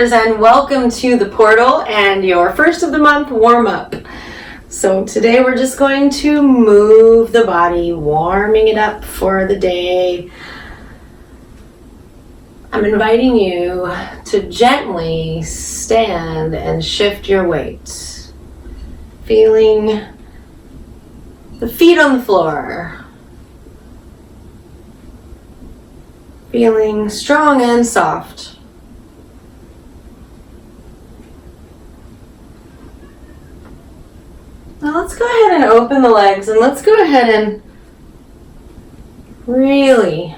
Sisters, and welcome to the portal and your first of the month warm-up. So today we're just going to move the body, warming it up for the day. I'm inviting you to gently stand and shift your weight, feeling the feet on the floor, feeling strong and soft. Now let's go ahead and open the legs, and let's go ahead and really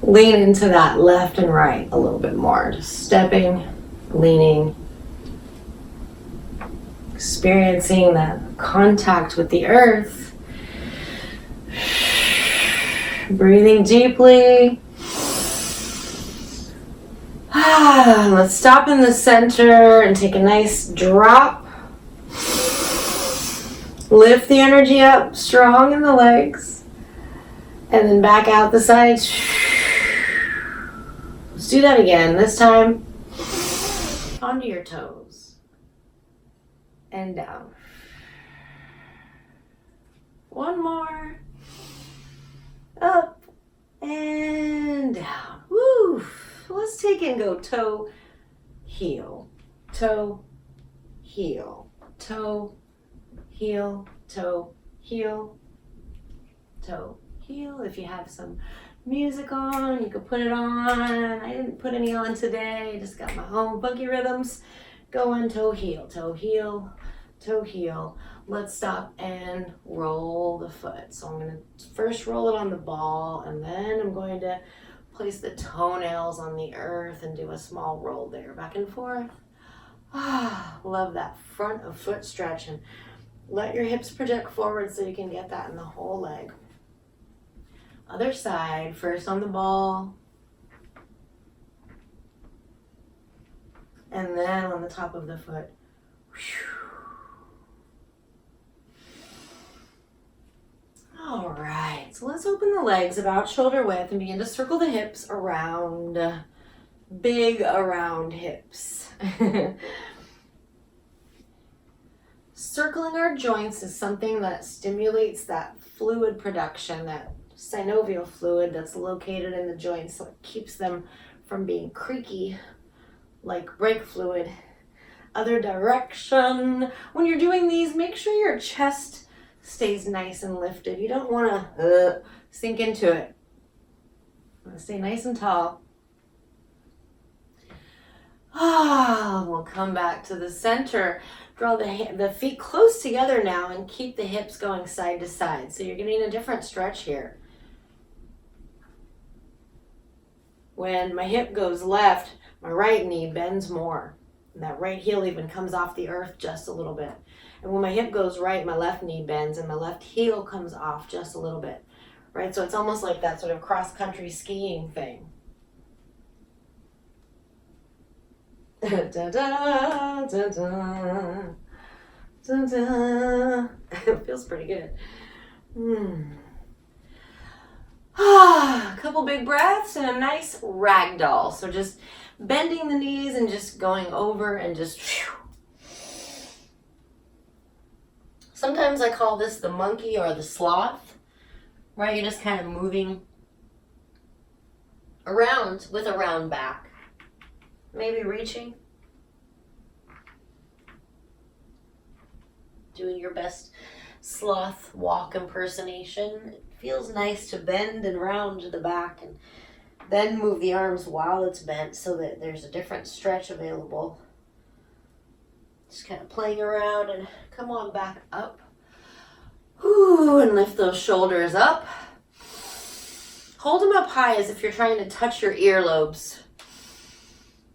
lean into that left and right a little bit more. Just stepping, leaning, experiencing that contact with the earth. Breathing deeply. Let's stop in the center and take a nice drop. Lift the energy up, strong in the legs, and then back out the sides. Let's do that again. This time, onto your toes and down. One more. Up and down. Woo! Let's take and go toe, heel, toe, heel, toe, heel, toe, heel, toe, heel. If you have some music on, you could put it on. I didn't put any on today. I just got my own funky rhythms going. Toe, heel, toe, heel, toe, heel. Let's stop and roll the foot. So I'm going to first roll it on the ball, and then I'm going to place the toenails on the earth and do a small roll there, back and forth. Love that front of foot stretch, and let your hips project forward so you can get that in the whole leg. Other side, first on the ball, and then on the top of the foot. All right, so let's open the legs about shoulder width and begin to circle the hips around, big around hips. Circling our joints is something that stimulates that fluid production, that synovial fluid that's located in the joints, so it keeps them from being creaky like brake fluid. Other direction. When you're doing these, make sure your chest stays nice and lifted. You don't want to sink into it. You want to stay nice and tall. We'll come back to the center. Draw the feet close together now and keep the hips going side to side. So you're getting a different stretch here. When my hip goes left, my right knee bends more. And that right heel even comes off the earth just a little bit. And when my hip goes right, my left knee bends and my left heel comes off just a little bit. Right? So it's almost like that sort of cross-country skiing thing. Da, da, da, da, da, da. It feels pretty good. A couple big breaths and a nice ragdoll. So just bending the knees and just going over and just. Sometimes I call this the monkey or the sloth, right? You're just kind of moving around with a round back. Maybe reaching. Doing your best sloth walk impersonation. It feels nice to bend and round to the back and then move the arms while it's bent so that there's a different stretch available. Just kind of playing around and come on back up. Ooh, and lift those shoulders up. Hold them up high as if you're trying to touch your earlobes.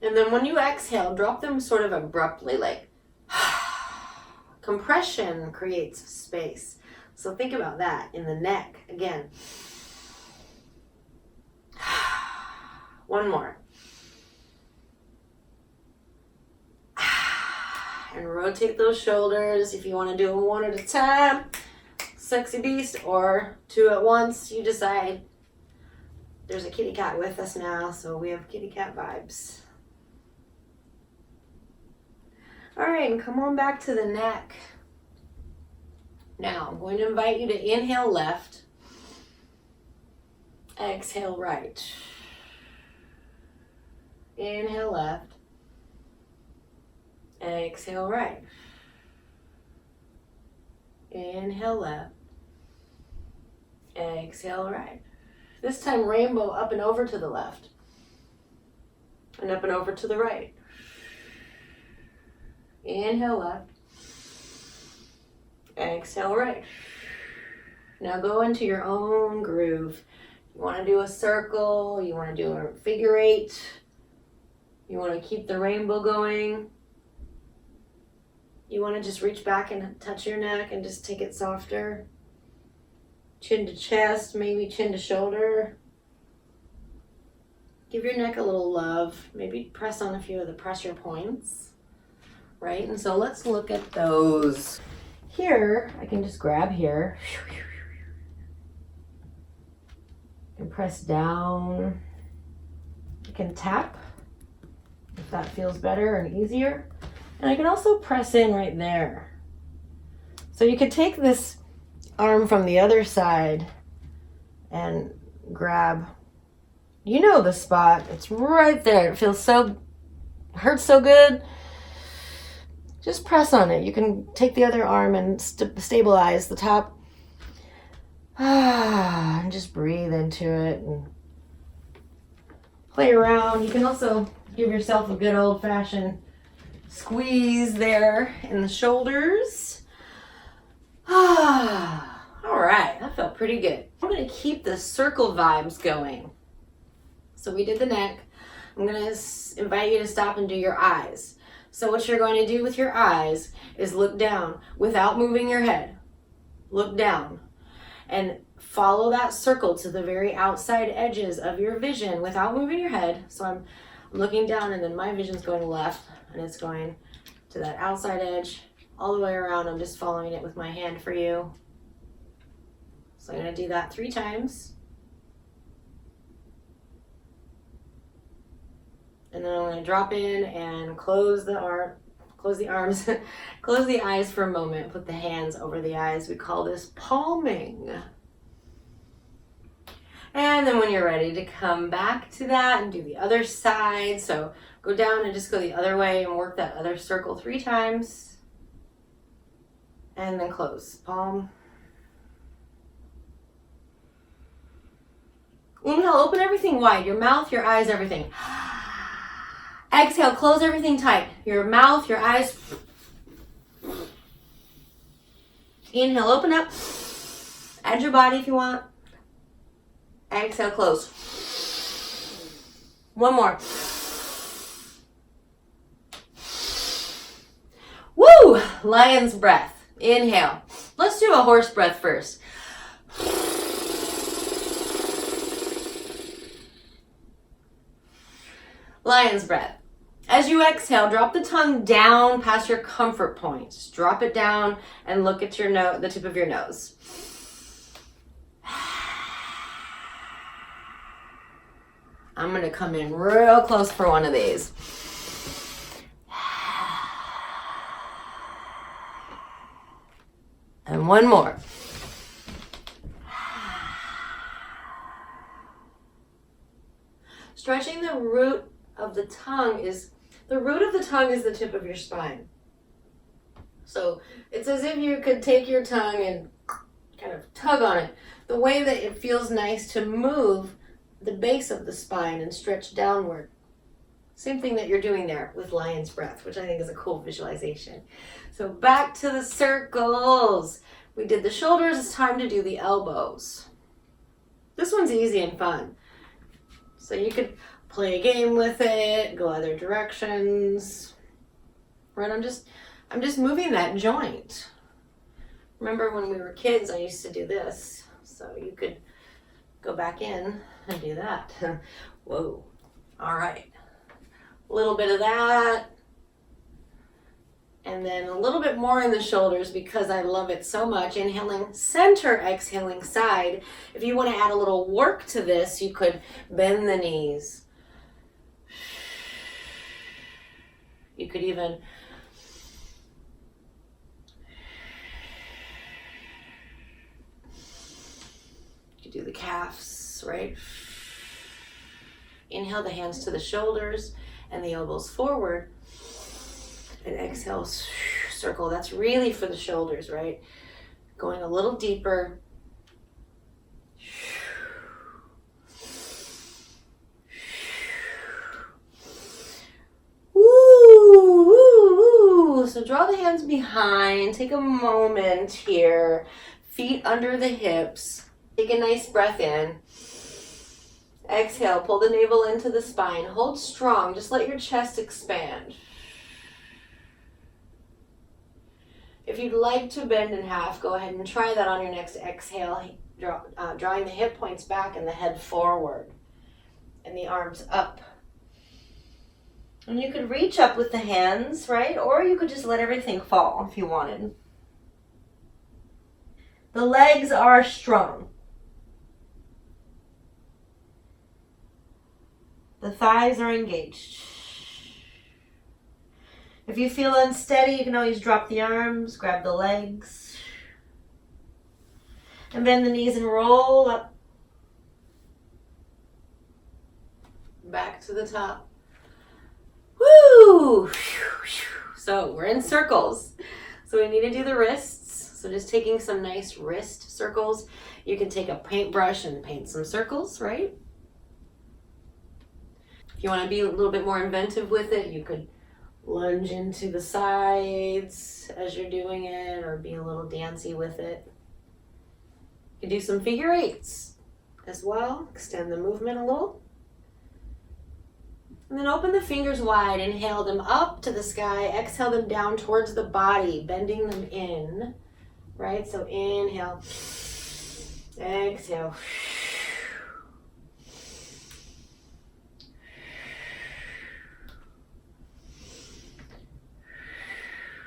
And then when you exhale, drop them sort of abruptly, like compression creates space. So think about that in the neck again. One more. And rotate those shoulders if you want to do them one at a time. Sexy beast, or two at once, you decide. There's a kitty cat with us now, so we have kitty cat vibes. All right, and come on back to the neck. Now, I'm going to invite you to inhale left, exhale right. Inhale left, exhale right. Inhale left, exhale right. This time rainbow up and over to the left, and up and over to the right. Inhale left, exhale right. Now go into your own groove. You want to do a circle, you want to do a figure eight, you want to keep the rainbow going. You want to just reach back and touch your neck and just take it softer. Chin to chest, maybe chin to shoulder. Give your neck a little love. Maybe press on a few of the pressure points. Right? And so let's look at those. Here, I can just grab here. And press down. You can tap if that feels better and easier. And I can also press in right there. So you could take this arm from the other side and grab, you know the spot. It's right there. It feels so, hurts so good. Just press on it. You can take the other arm and stabilize the top. And just breathe into it and play around. You can also give yourself a good old-fashioned squeeze there in the shoulders. All right, that felt pretty good. I'm going to keep the circle vibes going. So we did the neck. I'm going to invite you to stop and do your eyes. So what you're going to do with your eyes is look down without moving your head. Look down and follow that circle to the very outside edges of your vision without moving your head. So I'm looking down and then my vision's going left and it's going to that outside edge all the way around. I'm just following it with my hand for you. So I'm going to do that 3 times. And then I'm going to drop in and close the arms, close the eyes for a moment, put the hands over the eyes. We call this palming. And then when you're ready to come back to that and do the other side, so go down and just go the other way and work that other circle 3 times. And then close, palm. Inhale, open everything wide, your mouth, your eyes, everything. Exhale, close everything tight. Your mouth, your eyes. Inhale, open up. Add your body if you want. Exhale, close. One more. Woo! Lion's breath. Inhale. Let's do a horse breath first. Lion's breath. As you exhale, drop the tongue down past your comfort point. Just drop it down and look at your the tip of your nose. I'm going to come in real close for one of these. And one more. Stretching the root of the tongue is the tip of your spine. So it's as if you could take your tongue and kind of tug on it. The way that it feels nice to move the base of the spine and stretch downward. Same thing that you're doing there with lion's breath, which I think is a cool visualization. So back to the circles. We did the shoulders, it's time to do the elbows. This one's easy and fun. So you could play a game with it, go other directions. Right, I'm just moving that joint. Remember when we were kids, I used to do this. So you could go back in and do that. Whoa. All right. A little bit of that. And then a little bit more in the shoulders because I love it so much. Inhaling center, exhaling side. If you want to add a little work to this, you could bend the knees. You could even You do the calves, right? Inhale the hands to the shoulders and the elbows forward. And exhale, circle. That's really for the shoulders, right? Going a little deeper. Woo. So draw the hands behind. Take a moment here. Feet under the hips. Take a nice breath in. Exhale, pull the navel into the spine. Hold strong. Just let your chest expand. If you'd like to bend in half, go ahead and try that on your next exhale, drawing the hip points back and the head forward and the arms up. And you could reach up with the hands, right? Or you could just let everything fall if you wanted. The legs are strong. The thighs are engaged. If you feel unsteady, you can always drop the arms, grab the legs, and bend the knees and roll up. Back to the top. Woo! So we're in circles. So we need to do the wrists. So just taking some nice wrist circles. You can take a paintbrush and paint some circles, right? If you want to be a little bit more inventive with it, you could lunge into the sides as you're doing it, or be a little dancey with it. You can do some figure eights as well. Extend the movement a little. And then open the fingers wide. Inhale them up to the sky. Exhale them down towards the body, bending them in. Right? So inhale. Exhale.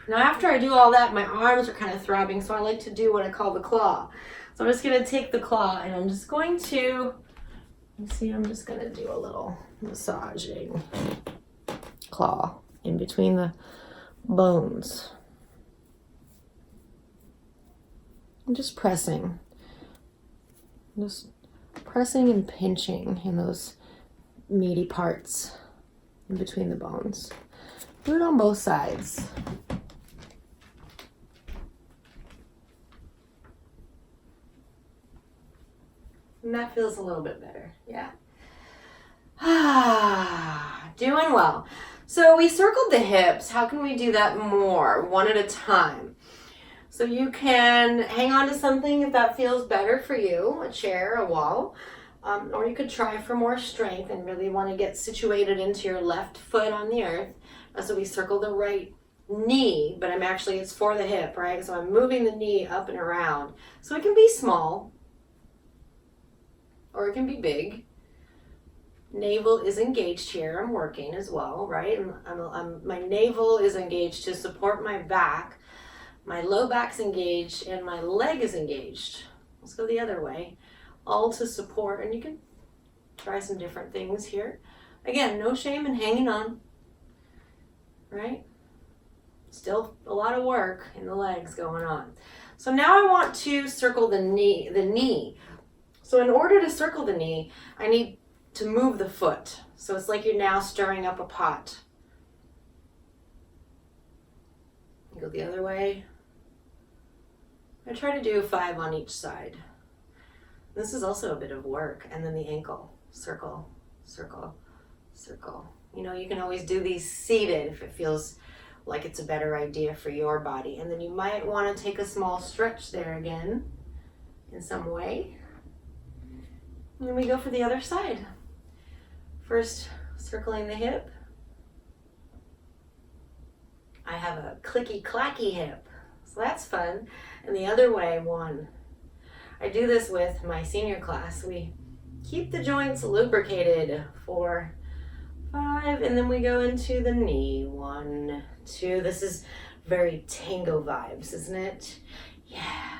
Now after I do all that, my arms are kind of throbbing, so I like to do what I call the claw. So I'm just going to take the claw and I'm just going to, I'm just going to do a little massaging claw in between the bones. I'm just pressing and pinching in those meaty parts in between the bones. Do it on both sides. And that feels a little bit better, yeah. Doing well. So we circled the hips. How can we do that more, one at a time? So you can hang on to something if that feels better for you, a chair, a wall, or you could try for more strength and really want to get situated into your left foot on the earth. So we circle the right knee, but it's for the hip, right? So I'm moving the knee up and around. So it can be small, or it can be big. Navel is engaged here. I'm working as well, right? My navel is engaged to support my back. My low back's engaged and my leg is engaged. Let's go the other way. All to support, and you can try some different things here. Again, no shame in hanging on, right? Still a lot of work in the legs going on. So now I want to circle the knee. So in order to circle the knee, I need to move the foot. So it's like you're now stirring up a pot. Go the other way. I try to do 5 on each side. This is also a bit of work. And then the ankle. Circle, circle, circle. You know, you can always do these seated if it feels like it's a better idea for your body. And then you might want to take a small stretch there again in some way. And then we go for the other side. First, circling the hip. I have a clicky-clacky hip, so that's fun. And the other way, 1. I do this with my senior class. We keep the joints lubricated for 5, and then we go into the knee. 1, 2. This is very tango vibes, isn't it? Yeah.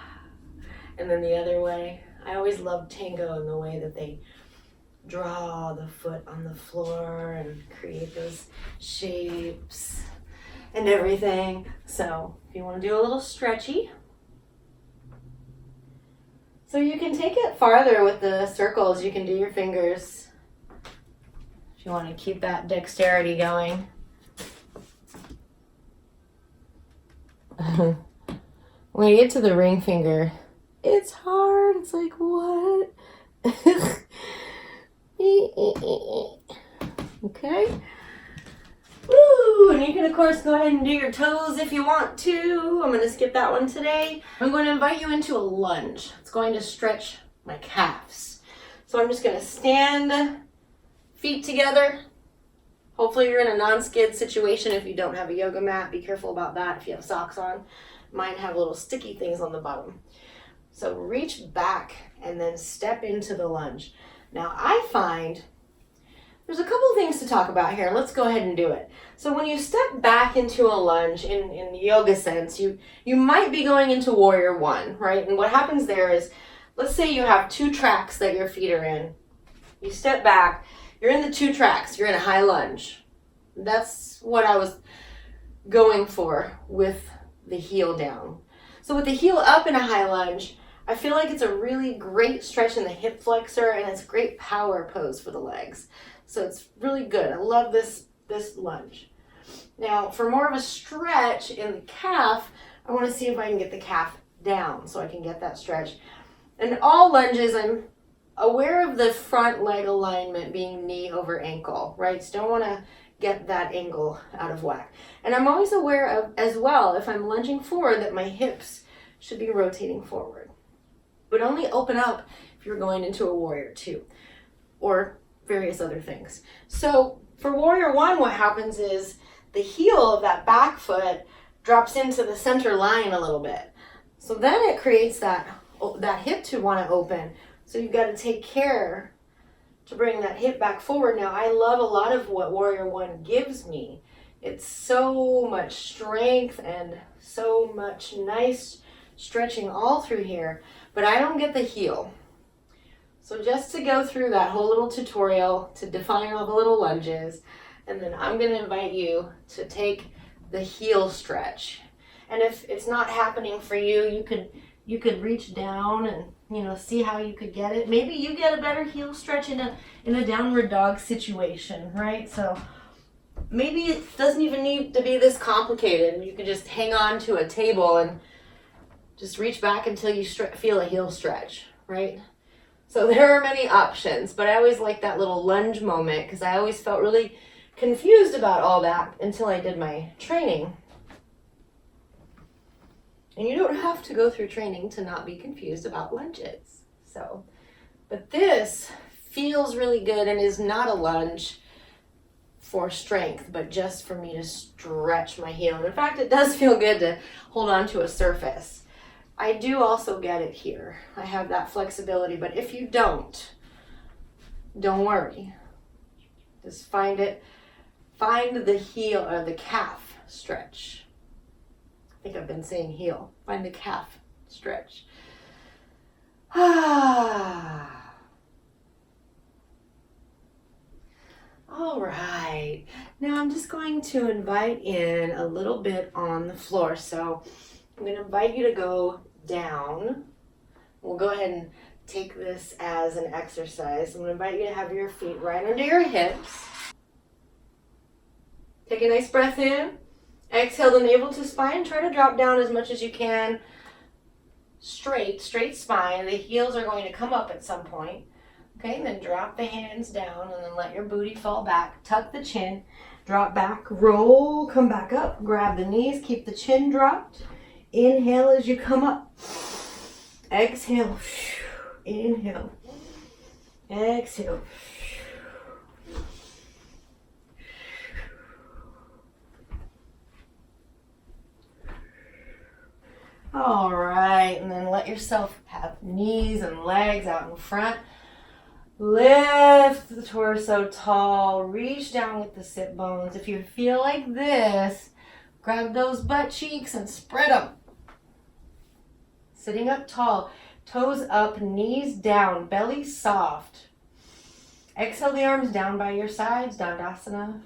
And then the other way. I always love tango in the way that they draw the foot on the floor and create those shapes and everything. So if you want to do a little stretchy, So you can take it farther with the circles. You can do your fingers if you want to keep that dexterity going. When you get to the ring finger, it's hard. It's like, what? Okay. Woo! And you can, of course, go ahead and do your toes if you want to. I'm going to skip that one today. I'm going to invite you into a lunge. It's going to stretch my calves. So I'm just going to stand, feet together. Hopefully you're in a non-skid situation. If you don't have a yoga mat, be careful about that if you have socks on. Mine have little sticky things on the bottom. So reach back and then step into the lunge. Now I find there's a couple things to talk about here. Let's go ahead and do it. So when you step back into a lunge in the yoga sense, you might be going into warrior one, right? And what happens there is, let's say you have two tracks that your feet are in. You step back, you're in the two tracks, you're in a high lunge. That's what I was going for with the heel down. So with the heel up in a high lunge, I feel like it's a really great stretch in the hip flexor, and it's a great power pose for the legs. So it's really good. I love this lunge. Now, for more of a stretch in the calf, I want to see if I can get the calf down so I can get that stretch. In all lunges, I'm aware of the front leg alignment being knee over ankle, right? So don't want to get that angle out of whack. And I'm always aware of, as well, if I'm lunging forward, that my hips should be rotating forward. But only open up if you're going into a warrior two or various other things. So for warrior one, what happens is the heel of that back foot drops into the center line a little bit. So then it creates that hip to want to open. So you've got to take care to bring that hip back forward. Now, I love a lot of what warrior one gives me. It's so much strength and so much nice stretching all through here, but I don't get the heel. So just to go through that whole little tutorial to define all the little lunges, and then I'm going to invite you to take the heel stretch. And if it's not happening for you, you could reach down and see how you could get it. Maybe you get a better heel stretch in a downward dog situation, right? So maybe it doesn't even need to be this complicated. You could just hang on to a table and just reach back until you feel a heel stretch, right? So there are many options, but I always like that little lunge moment because I always felt really confused about all that until I did my training. And you don't have to go through training to not be confused about lunges. But this feels really good and is not a lunge for strength, but just for me to stretch my heel. And in fact, it does feel good to hold on to a surface. I do also get it here. I have that flexibility, but if you don't worry. Just find the heel or the calf stretch. I think I've been saying heel. Find the calf stretch. All right. Now I'm just going to invite in a little bit on the floor. So I'm going to invite you to go down. We'll go ahead and take this as an exercise. I'm going to invite you to have your feet right under your hips. Take a nice breath in. Exhale the navel to spine. Try to drop down as much as you can. Straight spine. The heels are going to come up at some point. Okay, and then drop the hands down and then let your booty fall back. Tuck the chin. Drop back, roll, come back up. Grab the knees, keep the chin dropped. Inhale as you come up. Exhale. Inhale. Exhale. All right, and then let yourself have knees and legs out in front. Lift the torso tall. Reach down with the sit bones. If you feel like this, grab those butt cheeks and spread them. Sitting up tall, toes up, knees down, belly soft. Exhale the arms down by your sides, Dandasana.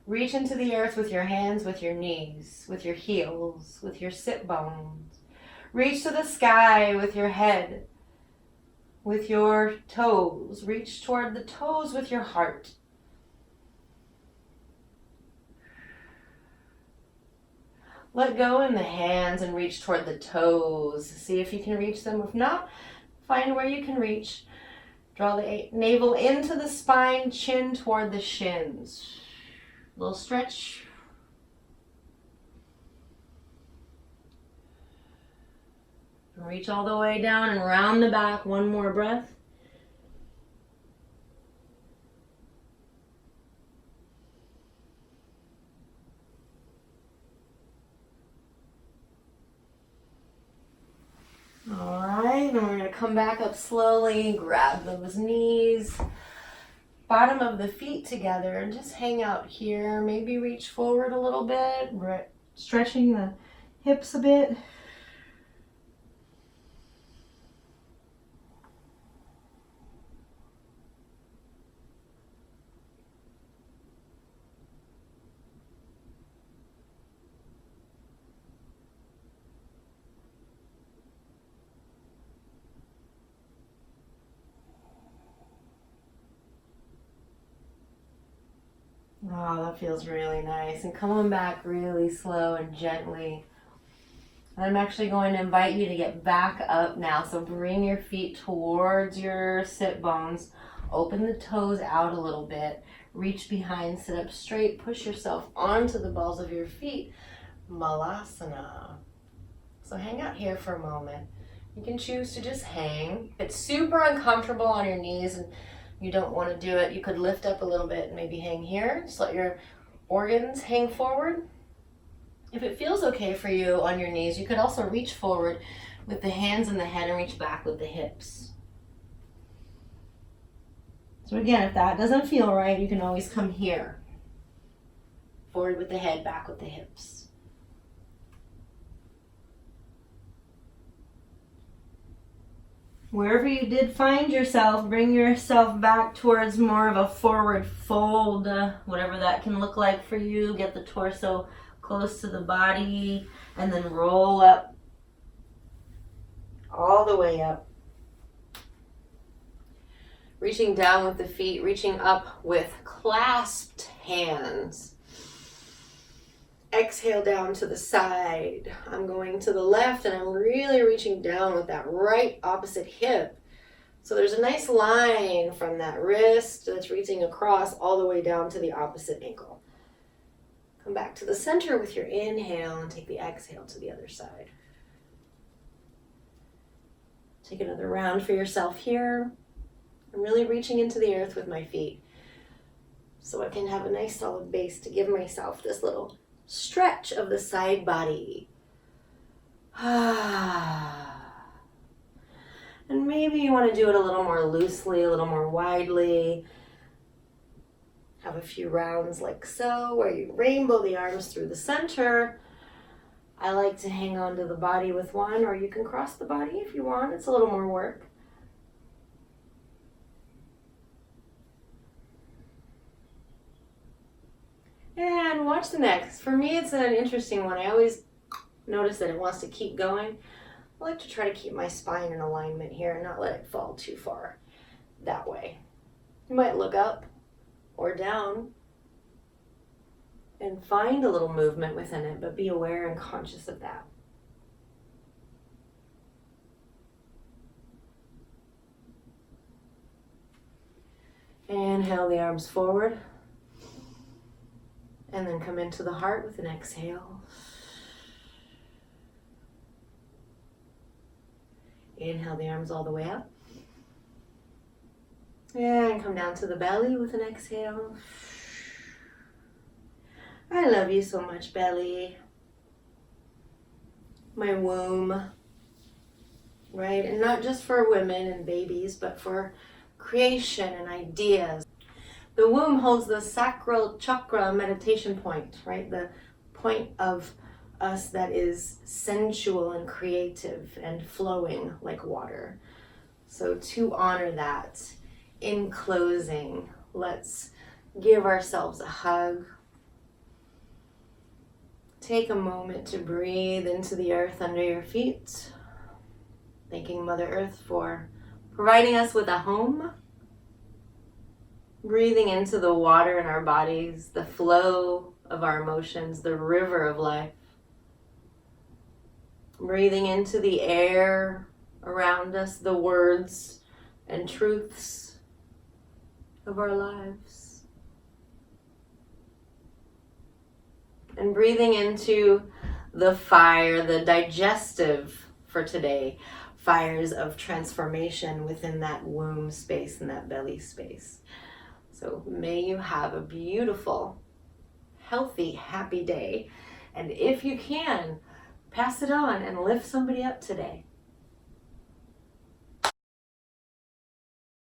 Reach into the earth with your hands, with your knees, with your heels, with your sit bones. Reach to the sky with your head, with your toes. Reach toward the toes with your heart. Let go in the hands and reach toward the toes. See if you can reach them. If not, find where you can reach. Draw the navel into the spine, chin toward the shins. Little stretch. Reach all the way down and round the back. One more breath. All right, then we're going to come back up slowly, grab those knees, bottom of the feet together, and just hang out here. Maybe reach forward a little bit, stretching the hips a bit. Oh, that feels really nice. And come on back really slow and gently. I'm actually going to invite you to get back up now. So bring your feet towards your sit bones. Open the toes out a little bit. Reach behind, sit up straight. Push yourself onto the balls of your feet. Malasana. So hang out here for a moment. You can choose to just hang. If it's super uncomfortable on your knees and you don't want to do it, you could lift up a little bit and maybe hang here. Just let your organs hang forward. If it feels okay for you on your knees, you could also reach forward with the hands and the head and reach back with the hips. So again, if that doesn't feel right, you can always come here. Forward with the head, back with the hips. Wherever you did find yourself, bring yourself back towards more of a forward fold, whatever that can look like for you. Get the torso close to the body and then roll up, all the way up. Reaching down with the feet, reaching up with clasped hands. Exhale down to the side. I'm going to the left and I'm really reaching down with that right opposite hip. So there's a nice line from that wrist that's reaching across all the way down to the opposite ankle. Come back to the center with your inhale and take the exhale to the other side. Take another round for yourself here. I'm really reaching into the earth with my feet so I can have a nice solid base to give myself this little stretch of the side body. And maybe you want to do it a little more loosely, a little more widely. Have a few rounds like so, where you rainbow the arms through the center. I like to hang on to the body with one, or you can cross the body if you want. It's a little more work. And watch the next. For me, it's an interesting one. I always notice that it wants to keep going. I like to try to keep my spine in alignment here and not let it fall too far that way. You might look up or down and find a little movement within it, but be aware and conscious of that. Inhale the arms forward. And then come into the heart with an exhale. Inhale the arms all the way up. And come down to the belly with an exhale. I love you so much, belly. My womb. Right? And not just for women and babies, but for creation and ideas. The womb holds the sacral chakra meditation point, right? The point of us that is sensual and creative and flowing like water. So to honor that, in closing, let's give ourselves a hug. Take a moment to breathe into the earth under your feet. Thanking Mother Earth for providing us with a home. Breathing into the water in our bodies, the flow of our emotions, the river of life. Breathing into the air around us, the words and truths of our lives. And breathing into the fire, the digestive for today, fires of transformation within that womb space and that belly space. So may you have a beautiful, healthy, happy day. And if you can, pass it on and lift somebody up today.